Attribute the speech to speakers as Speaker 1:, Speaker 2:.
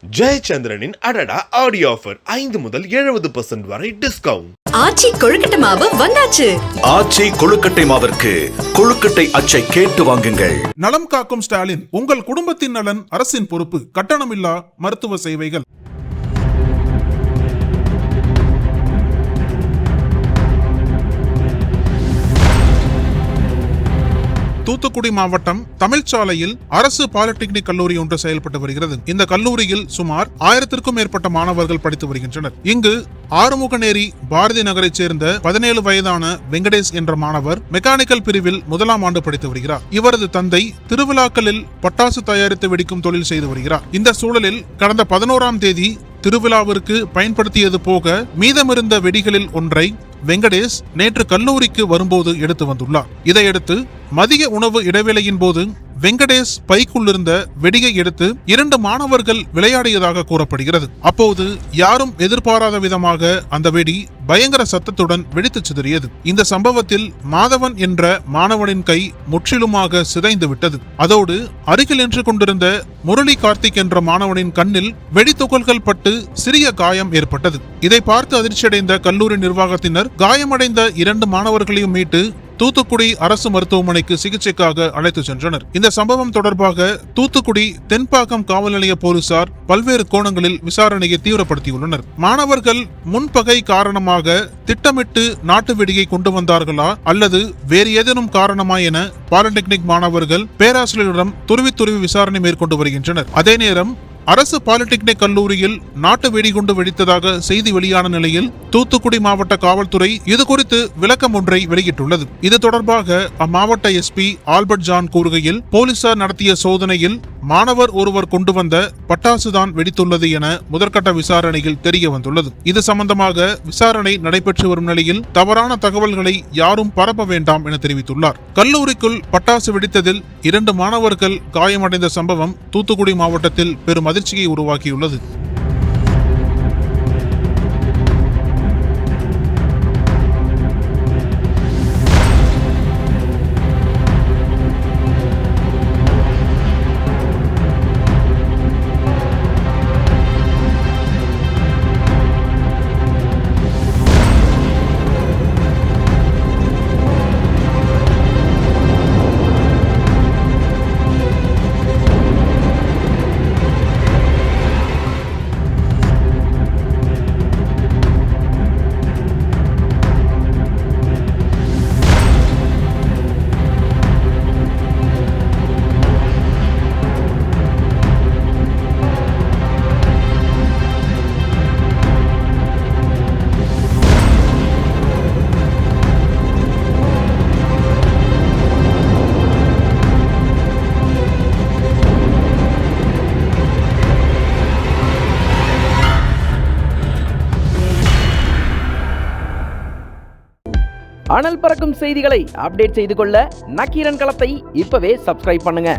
Speaker 1: ஜெயச்சந்திரனின் அடடா audio offer 5 முதல் 70% வரை டிஸ்கவுண்ட்.
Speaker 2: ஆச்சி கொழுக்கட்டை மாவு வந்தாச்சு.
Speaker 3: ஆச்சி கொழுக்கட்டை மாவிற்கு கொழுக்கட்டை அச்சை கேட்டு வாங்குங்கள்.
Speaker 4: நலம் காக்கும் ஸ்டாலின், உங்கள் குடும்பத்தின் நலன் அரசின் பொறுப்பு. கட்டணமில்லா மருத்துவ சேவைகள். தூத்துக்குடி மாவட்டம் தமிழ்ச்சாலையில் அரசு பாலிடெக்னிக் கல்லூரி ஒன்று செயல்பட்டு வருகிறது. இந்த கல்லூரியில் சுமார் 1000க்கும் மேற்பட்ட மாணவர்கள் படித்து வருகின்றனர். இங்கு ஆறுமுகநேரி பாரதி நகரைச் சேர்ந்த 17 வயதான வெங்கடேஷ் என்ற மாணவர் மெக்கானிக்கல் பிரிவில் 1ஆம் ஆண்டு படித்து வருகிறார். இவரது தந்தை திருவிழாக்களில் பட்டாசு தயாரித்து வெடிக்கும் தொழில் செய்து வருகிறார். இந்த சூழலில் கடந்த 11ஆம் தேதி திருவிழாவிற்கு பயன்படுத்தியது போக மீதமிருந்த வெடிகளில் ஒன்றை வெங்கடேஷ் நேற்று கல்லூரிக்கு வரும்போது எடுத்து வந்துள்ளார். இதையடுத்து மதிய உணவு இடைவேளையின் போது வெங்கடேஷ் பைக்குள்ளிருந்த வெடியை எடுத்து 2 மாணவர்கள் விளையாடியதாக கூறப்படுகிறது. அப்போது யாரும் எதிர்பாராத விதமாக அந்த வெடி பயங்கர சத்தத்துடன் வெடித்து சிதறியது. இந்த சம்பவத்தில் மாதவன் என்ற மாணவனின் கை முற்றிலுமாக சிதைந்து விட்டது. அதோடு அருகில் நின்று கொண்டிருந்த முரளி கார்த்திக் என்ற மாணவனின் கண்ணில் வெடித்துகள்கள் பட்டு சிறிய காயம் ஏற்பட்டது. இதை பார்த்து அதிர்ச்சியடைந்த கல்லூரி நிர்வாகத்தினர் காயமடைந்த 2 மாணவர்களையும் மீட்டு தூத்துக்குடி அரசு மருத்துவமனைக்கு சிகிச்சைக்காக அழைத்து சென்றனர். இந்த சம்பவம் தொடர்பாக தூத்துக்குடி தென்பாக்கம் காவல் நிலைய போலீசார் பல்வேறு கோணங்களில் விசாரணையை தீவிரப்படுத்தியுள்ளனர். மாணவர்கள் முன்பகை காரணமாக திட்டமிட்டு நாட்டு வெடியை கொண்டு வந்தார்களா அல்லது வேறு ஏதேனும் காரணமா என பாலிடெக்னிக் மாணவர்கள் பேராசிரியரிடம் துருவி விசாரணை மேற்கொண்டு வருகின்றனர். அதே நேரம் அரசு பாலிடெக்னிக் கல்லூரியில் நாட்டு வெடிகுண்டு வெடித்ததாக செய்தி வெளியான நிலையில் தூத்துக்குடி மாவட்ட காவல்துறை இதுகுறித்து விளக்கம் ஒன்றை வெளியிட்டுள்ளது. இது தொடர்பாக அம்மாவட்ட எஸ்பி ஆல்பர்ட் ஜான் கூறுகையில், போலீசார் நடத்திய சோதனையில் மாணவர் ஒருவர் கொண்டு வந்த பட்டாசுதான் வெடித்துள்ளது என முதற்கட்ட விசாரணையில் தெரிய வந்துள்ளது. இது சம்பந்தமாக விசாரணை நடைபெற்று வரும் நிலையில் தவறான தகவல்களை யாரும் பரப்ப வேண்டாம் என தெரிவித்துள்ளார். கல்லூரிக்குள் பட்டாசு வெடித்ததில் 2 மாணவர்கள் காயமடைந்த சம்பவம் தூத்துக்குடி மாவட்டத்தில் பெரும் அதிர்ச்சியை உருவாக்கியுள்ளது.
Speaker 5: அனல் பறக்கும் செய்திகளை அப்டேட் செய்து கொள்ள நக்கீரன் களத்தை இப்பவே சப்ஸ்கிரைப் பண்ணுங்க.